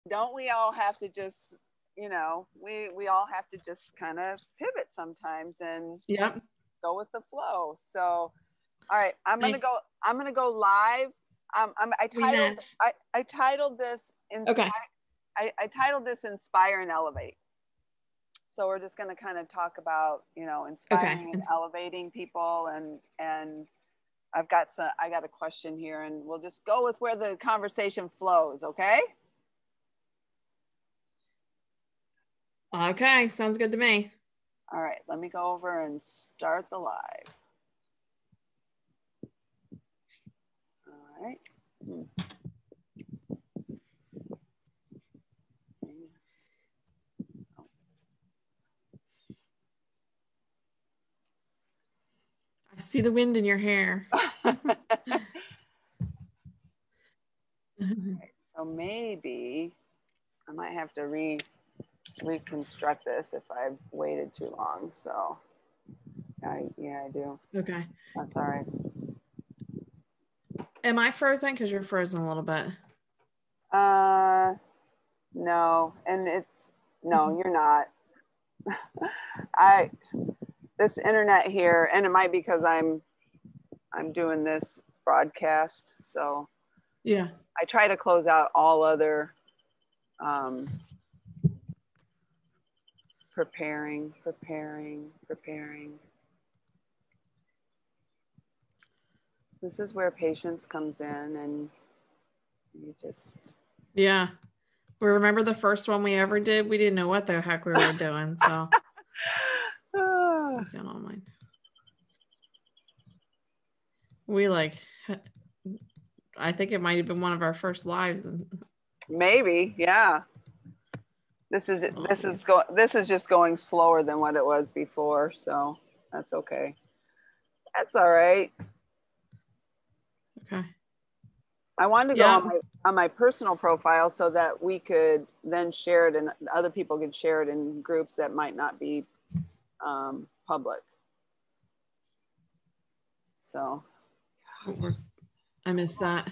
don't we all have to just, we all have to just kind of pivot sometimes and Yep. go with the flow. So, all right, I'm gonna go live. I titled this Okay. I titled this Inspire and Elevate. So we're just going to kind of talk about, inspiring and elevating people, and I got a question here, and we'll just go with where the conversation flows. Okay. Okay. Sounds good to me. All right. Let me go over and start the live. All right. I see the wind in your hair. Right, so maybe I might have to reconstruct this if I've waited too long. So yeah, I do. Okay. That's all right. Am I frozen? Because you're frozen a little bit. No, and you're not. This internet here, and it might be because I'm doing this broadcast, so yeah, I try to close out all other preparing. This is where patience comes in, and you just yeah. We remember the first one we ever did. We didn't know what the heck we were doing, so down online. We I think it might have been one of our first lives. Maybe, yeah. This is just going slower than what it was before, so that's okay. That's all right. Okay. I wanted to go on my personal profile so that we could then share it, and other people could share it in groups that might not be public. So I missed that.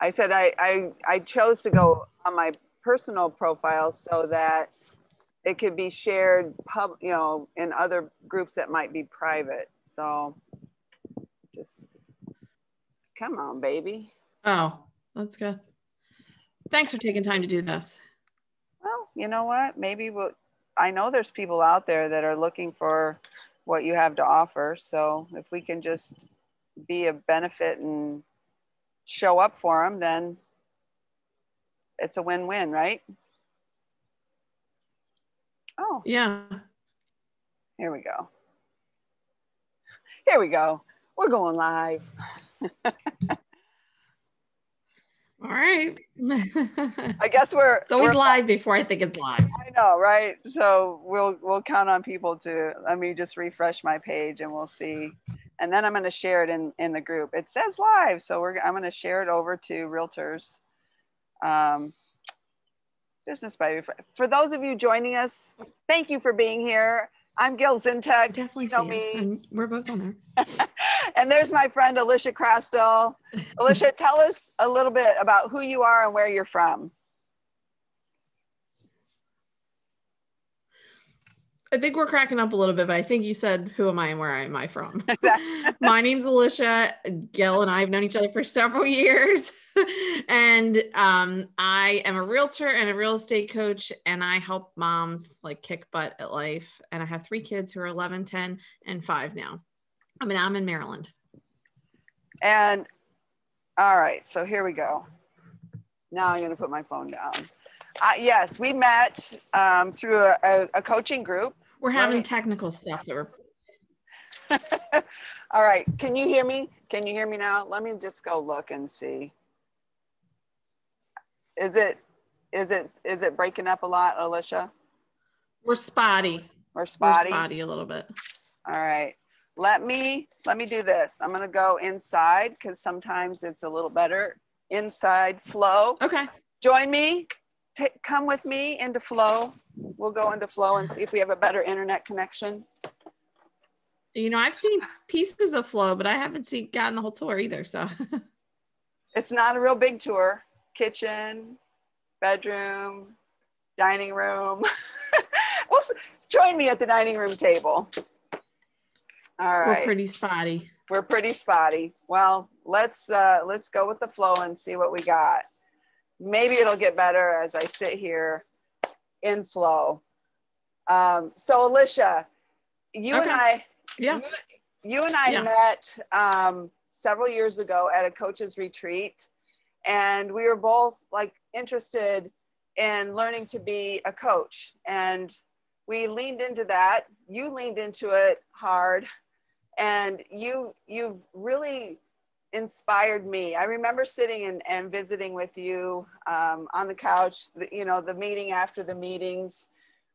I said I chose to go on my personal profile so that it could be shared in other groups that might be private. So just come on, baby. Oh, that's good. Thanks for taking time to do this. Well, you know what? Maybe I know there's people out there that are looking for what you have to offer. So if we can just be a benefit and show up for them, then it's a win-win, right? Oh, yeah. Here we go. We're going live. All right. I guess it's always live before I think it's live. I know, right? So we'll count on people to, let me just refresh my page and we'll see. And then I'm going to share it in the group. It says live, so I'm going to share it over to Realtors. Business by For those of you joining us, thank you for being here. I'm Gil Zintek. Definitely see me. And we're both on there. And there's my friend Alisia Krastel. Alisia, tell us a little bit about who you are and where you're from. I think we're cracking up a little bit, but I think you said, who am I and where am I from? My name's Alisia. Gil and I have known each other for several years. And I am a realtor and a real estate coach, and I help moms kick butt at life. And I have 3 kids who are 11, 10, and 5 now. I'm in Maryland. And all right, so here we go. Now I'm going to put my phone down. Yes, we met through a coaching group. We're having technical stuff that we're. All right, can you hear me? Can you hear me now? Let me just go look and see. Is it breaking up a lot, Alisia? We're spotty. We're spotty a little bit. All right. Let me do this. I'm going to go inside because sometimes it's a little better inside flow. Okay. Join me. Come with me into flow. We'll go into flow and see if we have a better internet connection. I've seen pieces of flow, but I haven't gotten the whole tour either. So it's not a real big tour. kitchen, bedroom, dining room. Well, join me at the dining room table. All We're right. pretty spotty. We're pretty spotty. Well, let's go with the flow and see what we got. Maybe it'll get better as I sit here in flow. So Alisia, you and I, Yeah. you and I met several years ago at a coach's retreat, and we were both like interested in learning to be a coach, and we leaned into that. You leaned into it hard, and you've really inspired me. I remember sitting and visiting with you on the couch, the meeting after the meetings,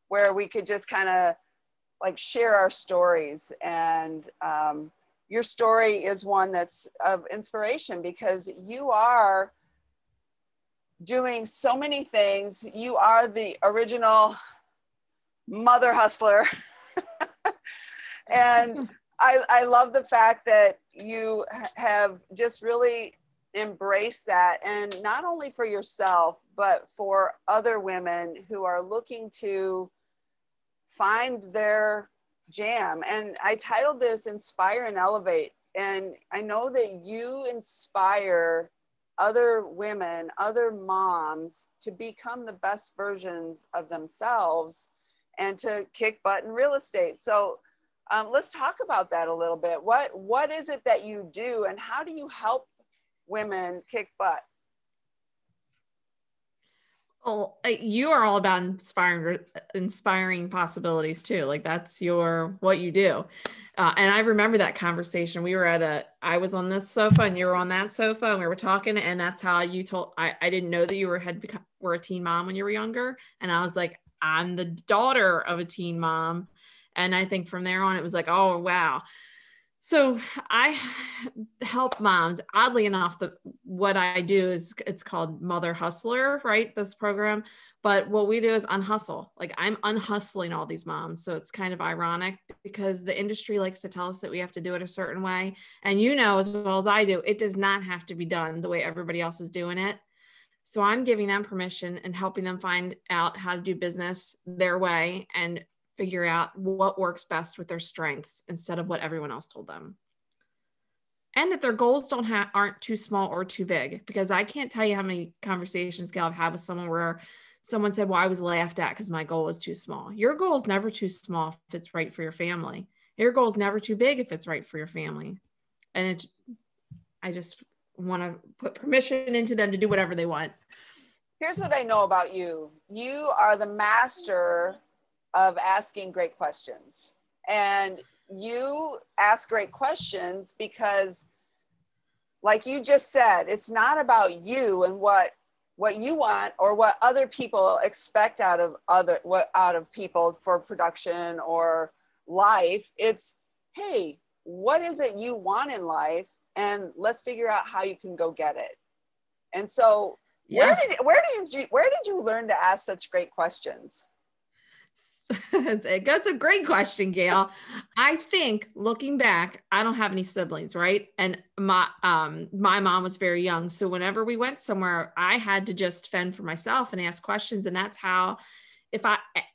where we could just kind of like share our stories. And your story is one that's of inspiration because you are doing so many things. You are the original mother hustler. And I love the fact that you have just really embraced that, and not only for yourself, but for other women who are looking to find their jam. And I titled this Inspire and Elevate. And I know that you inspire other women, other moms to become the best versions of themselves and to kick butt in real estate. So let's talk about that a little bit. What is it that you do, and how do you help women kick butt? Well, you are all about inspiring possibilities too. Like that's what you do. And I remember that conversation. I was on this sofa and you were on that sofa and we were talking, and that's how you told, I didn't know that you were a teen mom when you were younger. And I was like, I'm the daughter of a teen mom. And I think from there on, it was like, oh, wow. So I help moms. Oddly enough, what I do is it's called Mother Hustler, right? This program. But what we do is unhustle. Like I'm unhustling all these moms. So it's kind of ironic because the industry likes to tell us that we have to do it a certain way. And as well as I do, it does not have to be done the way everybody else is doing it. So I'm giving them permission and helping them find out how to do business their way and figure out what works best with their strengths instead of what everyone else told them. And that their goals aren't too small or too big, because I can't tell you how many conversations I've had with someone where someone said, well, I was laughed at because my goal was too small. Your goal is never too small if it's right for your family. Your goal is never too big if it's right for your family. And I just want to put permission into them to do whatever they want. Here's what I know about you. You are the master of asking great questions. And you ask great questions because, like you just said, it's not about you and what you want or what other people expect out of people for production or life. It's, hey, what is it you want in life? And let's figure out how you can go get it. And so where did you learn to ask such great questions? That's a great question, Gail. I think looking back, I don't have any siblings, right? And my mom was very young. So whenever we went somewhere, I had to just fend for myself and ask questions. And that's how,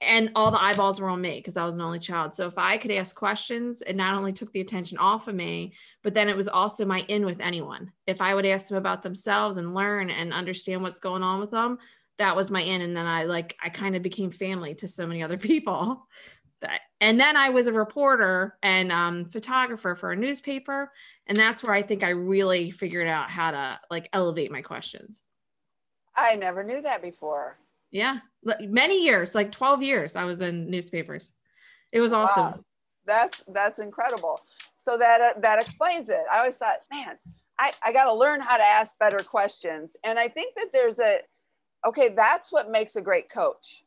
and all the eyeballs were on me because I was an only child. So if I could ask questions, it not only took the attention off of me, but then it was also my in with anyone. If I would ask them about themselves and learn and understand what's going on with them, that was my in. And then I kind of became family to so many other people. And then I was a reporter and photographer for a newspaper. And that's where I think I really figured out how to elevate my questions. I never knew that before. Yeah. Many years, 12 years, I was in newspapers. It was awesome. Wow. That's incredible. So that explains it. I always thought, man, I got to learn how to ask better questions. And I think that that's what makes a great coach.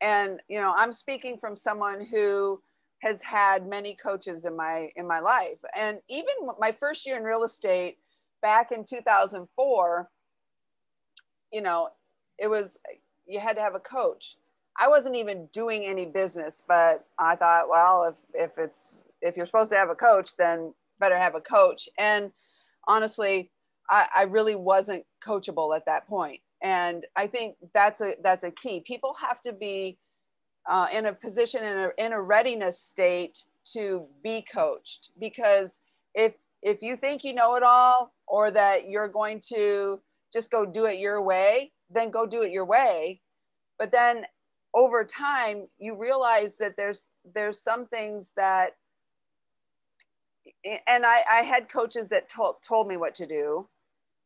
And, I'm speaking from someone who has had many coaches in my life. And even my first year in real estate back in 2004, it was, you had to have a coach. I wasn't even doing any business, but I thought, well, if you're supposed to have a coach, then better have a coach. And honestly, I really wasn't coachable at that point. And I think that's a key. People have to be in a position, in a readiness state to be coached, because if you think you know it all, or that you're going to just go do it your way, then go do it your way. But then over time, you realize that there's some things that, and I had coaches that told me what to do,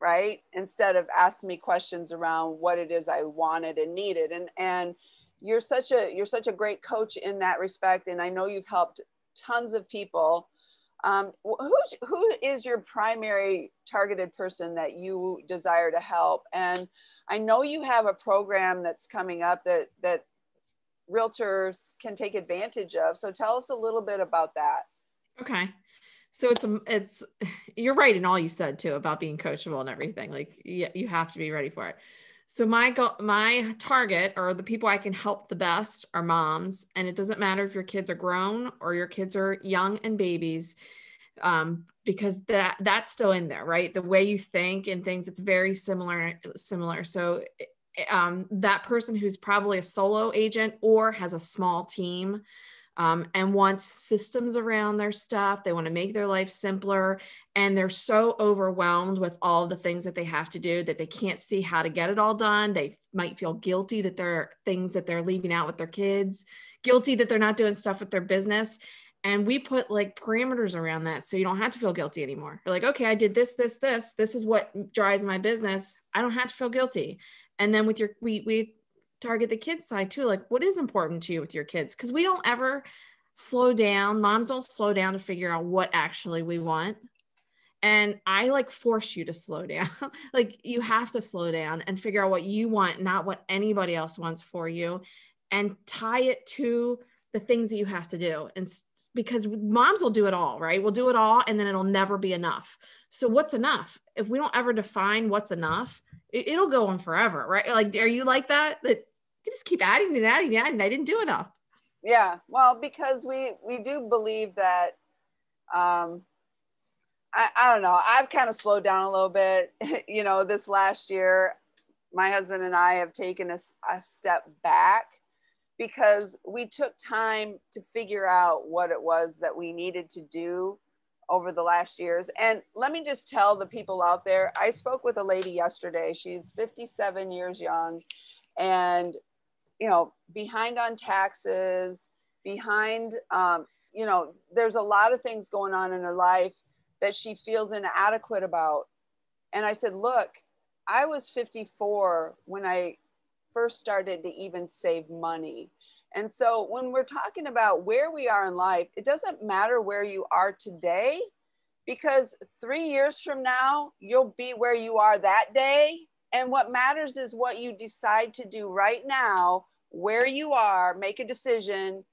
right? Instead of asking me questions around what it is I wanted and needed. And you're such a great coach in that respect. And I know you've helped tons of people. Who is your primary targeted person that you desire to help? And I know you have a program that's coming up that realtors can take advantage of. So tell us a little bit about that. Okay. So it's, you're right in all you said too, about being coachable and everything. Like, you have to be ready for it. So my target, or the people I can help the best, are moms. And it doesn't matter if your kids are grown or your kids are young and babies, because that's still in there, right? The way you think and things, it's very similar. So that person who's probably a solo agent or has a small team, and wants systems around their stuff. They want to make their life simpler. And they're so overwhelmed with all the things that they have to do that they can't see how to get it all done. They might feel guilty that there are things that they're leaving out with their kids, guilty that they're not doing stuff with their business. And we put like parameters around that, so you don't have to feel guilty anymore. You're like, okay, I did this is what drives my business. I don't have to feel guilty. And then with we target the kids side too. Like, what is important to you with your kids? Because we don't ever slow down. Moms don't slow down to figure out what actually we want. And I like force you to slow down. Like, you have to slow down and figure out what you want, not what anybody else wants for you, and tie it to the things that you have to do. And because moms will do it all, right? We'll do it all, and then it'll never be enough. So what's enough? If we don't ever define what's enough, it'll go on forever, right? Like, are you like that? That you just keep adding and adding and adding. I didn't do enough. Yeah, well, because we do believe that, I don't know, I've kind of slowed down a little bit. This last year, my husband and I have taken a step back, because we took time to figure out what it was that we needed to do over the last years. And let me just tell the people out there, I spoke with a lady yesterday. She's 57 years young, and behind on taxes, behind, there's a lot of things going on in her life that she feels inadequate about. And I said, look, I was 54 when I first started to even save money. And so when we're talking about where we are in life, it doesn't matter where you are today, because 3 years from now, you'll be where you are that day. And what matters is what you decide to do right now, where you are, make a decision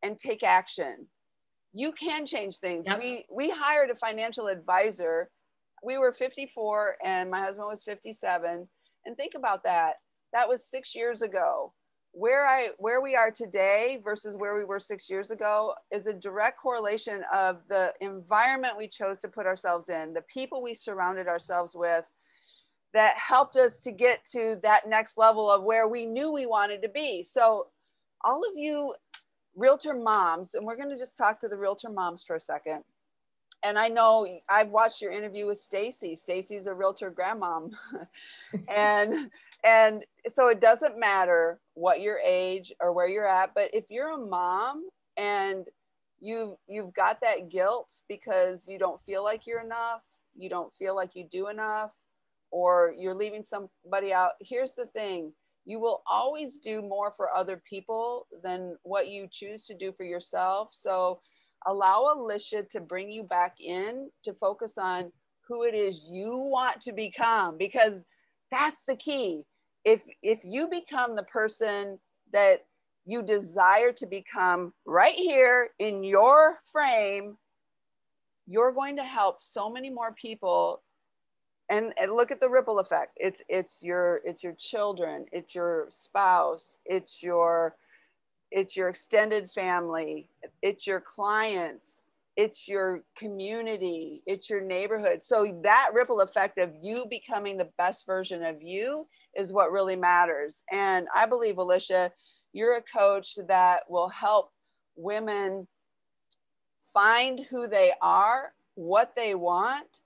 and take action. You can change things. Yep. We hired a financial advisor. We were 54 and my husband was 57. And think about that. That was 6 years ago. Where we are today versus where we were 6 years ago is a direct correlation of the environment we chose to put ourselves in, the people we surrounded ourselves with, that helped us to get to that next level of where we knew we wanted to be. So all of you realtor moms, and we're going to just talk to the realtor moms for a second. And I know I've watched your interview with Stacy. Stacy's a realtor grandmom. and so it doesn't matter what your age or where you're at, but if you're a mom and you've got that guilt because you don't feel like you're enough, you don't feel like you do enough, or you're leaving somebody out, here's the thing. You will always do more for other people than what you choose to do for yourself. So allow Alisia to bring you back in to focus on who it is you want to become, because that's the key. If you become the person that you desire to become right here in your frame, you're going to help so many more people. And look at the ripple effect. It's your children, it's your spouse, it's your extended family, it's your clients, it's your community, it's your neighborhood. So that ripple effect of you becoming the best version of you is what really matters. And I believe, Alisia, you're a coach that will help women find who they are, what they want,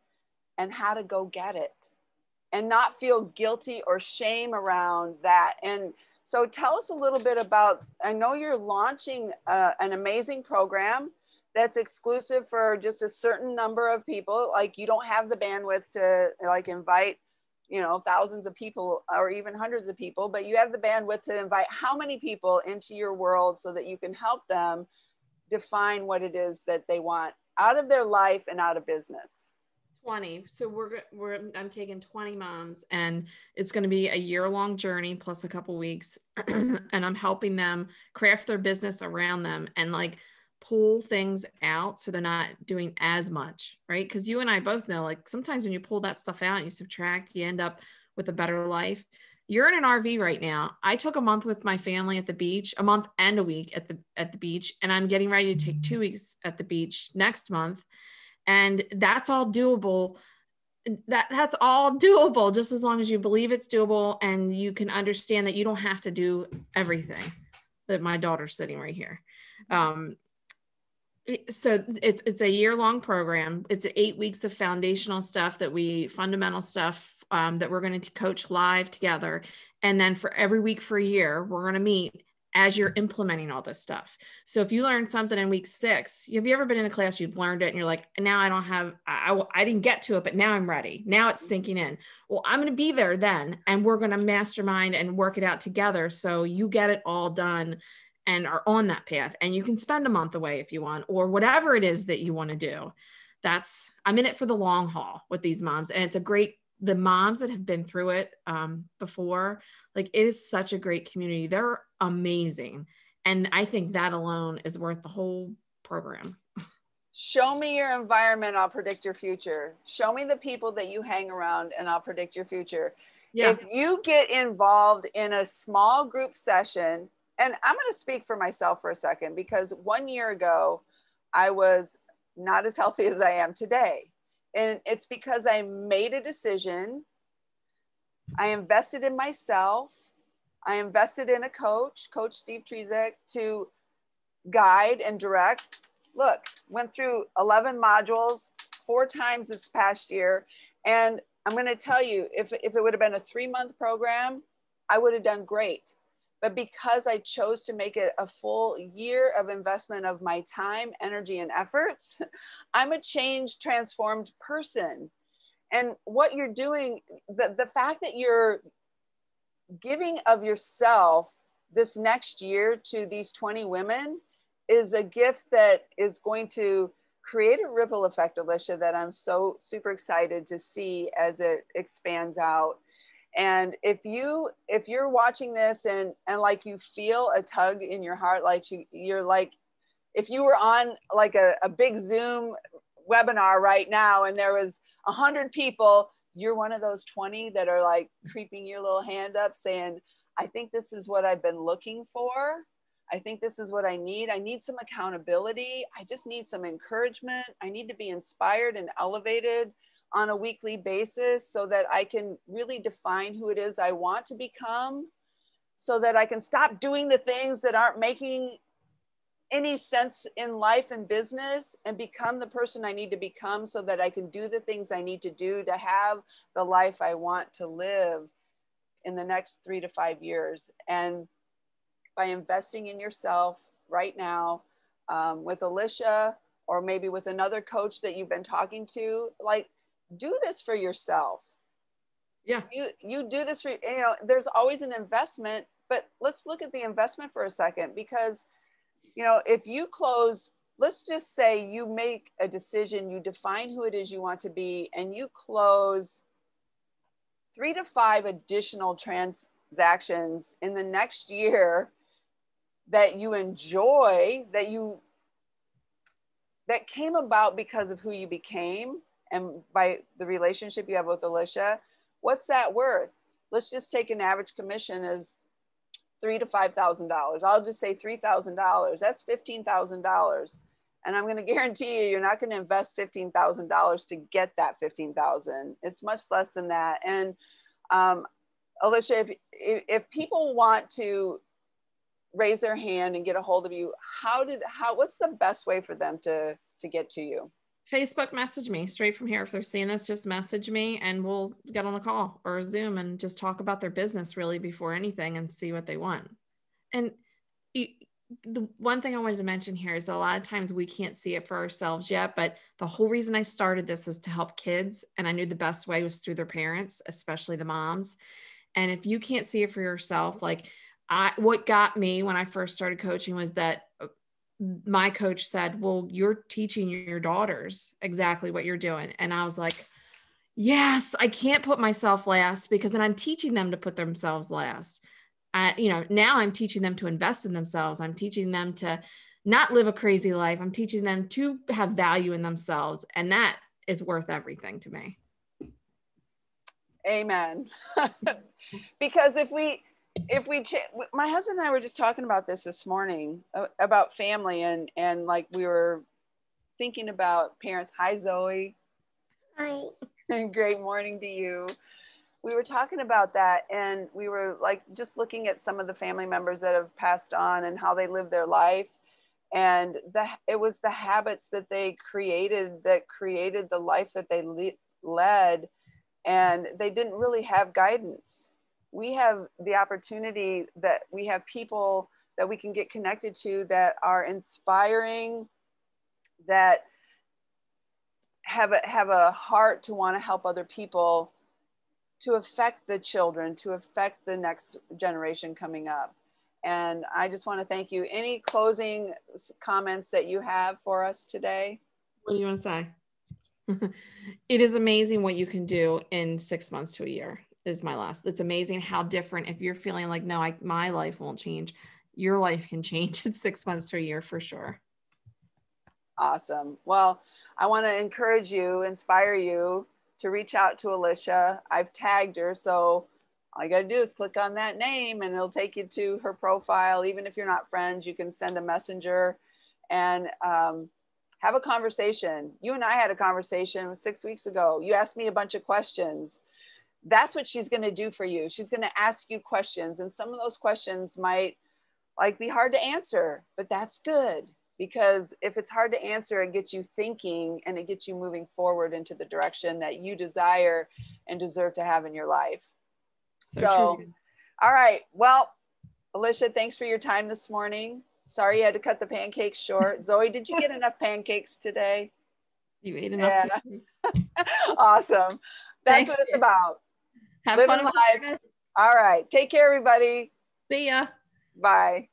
and how to go get it, and not feel guilty or shame around that. And so tell us a little bit about, I know you're launching an amazing program that's exclusive for just a certain number of people. Like, you don't have the bandwidth to like invite, you know, thousands of people or even hundreds of people, but you have the bandwidth to invite how many people into your world so that you can help them define what it is that they want out of their life and out of business. 20. So I'm taking 20 moms, and it's going to be a year-long journey plus a couple weeks. And I'm helping them craft their business around them and like pull things out so they're not doing as much, right? Because you and I both know, like, sometimes when you pull that stuff out and you subtract, you end up with a better life. You're in an RV right now. I took a month with my family at the beach, a month and a week at the beach, and I'm getting ready to take 2 weeks at the beach next month. And that's all doable. That's all doable, just as long as you believe it's doable and you can understand that you don't have to do everything. That my daughter's sitting right here. So it's a year-long program. It's 8 weeks of foundational stuff fundamental stuff that we're going to coach live together. And then for every week for a year, we're going to meet as you're implementing all this stuff. So if you learn something in week 6, have you ever been in a class, you've learned it and you're like, now I don't have, I didn't get to it, but now I'm ready. Now it's sinking in. Well, I'm going to be there then, and we're going to mastermind and work it out together. So you get it all done and are on that path, and you can spend a month away if you want, or whatever it is that you want to do. I'm in it for the long haul with these moms. And it's the moms that have been through it before, like, it is such a great community. They're amazing. And I think that alone is worth the whole program. Show me your environment, I'll predict your future. Show me the people that you hang around and I'll predict your future. Yeah. If you get involved in a small group session, and I'm going to speak for myself for a second, because 1 year ago, I was not as healthy as I am today. And it's because I made a decision. I invested in myself. I invested in a coach, Coach Steve Trzek, to guide and direct. Look, went through 11 modules 4 times this past year. And I'm going to tell you, if it would have been a 3-month program, I would have done great. But because I chose to make it a full year of investment of my time, energy, and efforts, I'm a changed, transformed person. And what you're doing, the fact that you're giving of yourself this next year to these 20 women is a gift that is going to create a ripple effect, Alisia, that I'm so super excited to see as it expands out. And if you're watching this and like you feel a tug in your heart, like you're like, if you were on like a big Zoom webinar right now and there was 100 people, you're one of those 20 that are like creeping your little hand up saying, I think this is what I've been looking for. I think this is what I need. I need some accountability. I just need some encouragement. I need to be inspired and elevated on a weekly basis so that I can really define who it is I want to become, so that I can stop doing the things that aren't making any sense in life and business and become the person I need to become, so that I can do the things I need to do to have the life I want to live in the next 3 to 5 years. And by investing in yourself right now, with Alisia, or maybe with another coach that you've been talking to, like, do this for yourself. Yeah. You do this for, there's always an investment, but let's look at the investment for a second, because, if you close, let's just say you make a decision, you define who it is you want to be, and you close 3 to 5 additional transactions in the next year that you enjoy, that came about because of who you became and by the relationship you have with Alisia. What's that worth? Let's just take an average commission as $3,000 to $5,000. I'll just say $3,000. That's $15,000. And I'm going to guarantee you're not going to invest $15,000 to get that $15,000. It's much less than that. And Alisia, if people want to raise their hand and get a hold of you, what's the best way for them to get to you? Facebook message me straight from here. If they're seeing this, just message me and we'll get on a call or a Zoom and just talk about their business really before anything and see what they want. And the one thing I wanted to mention here is that a lot of times we can't see it for ourselves yet, but the whole reason I started this is to help kids. And I knew the best way was through their parents, especially the moms. And if you can't see it for yourself, like what got me when I first started coaching was that my coach said, well, you're teaching your daughters exactly what you're doing. And I was like, yes, I can't put myself last because then I'm teaching them to put themselves last. Now I'm teaching them to invest in themselves. I'm teaching them to not live a crazy life. I'm teaching them to have value in themselves. And that is worth everything to me. Amen. Because my husband and I were just talking about this morning about family and like we were thinking about parents. Hi, Zoe. Hi. Great morning to you. We were talking about that and we were like just looking at some of the family members that have passed on and how they live their life. And it was the habits that they created that created the life that they led. And they didn't really have guidance. We have the opportunity that we have people that we can get connected to that are inspiring, that have a heart to want to help other people, to affect the children, to affect the next generation coming up. And I just want to thank you. Any closing comments that you have for us today? What do you want to say? It is amazing what you can do in 6 months to a year is my last. It's amazing how different, if you're feeling like, no, my life won't change, your life can change in 6 months to a year for sure. Awesome. Well, I want to encourage you, inspire you to reach out to Alisia. I've tagged her, so all you got to do is click on that name and it'll take you to her profile. Even if you're not friends, you can send a messenger and have a conversation. You and I had a conversation 6 weeks ago. You asked me a bunch of questions. That's what she's going to do for you. She's going to ask you questions, and some of those questions might be hard to answer, but that's good. Because if it's hard to answer, it gets you thinking and it gets you moving forward into the direction that you desire and deserve to have in your life. So all right. Well, Alisia, thanks for your time this morning. Sorry you had to cut the pancakes short. Zoe, did you get enough pancakes today? You ate enough. Yeah. Awesome. That's what it's about. Have fun in life. All right. Take care, everybody. See ya. Bye.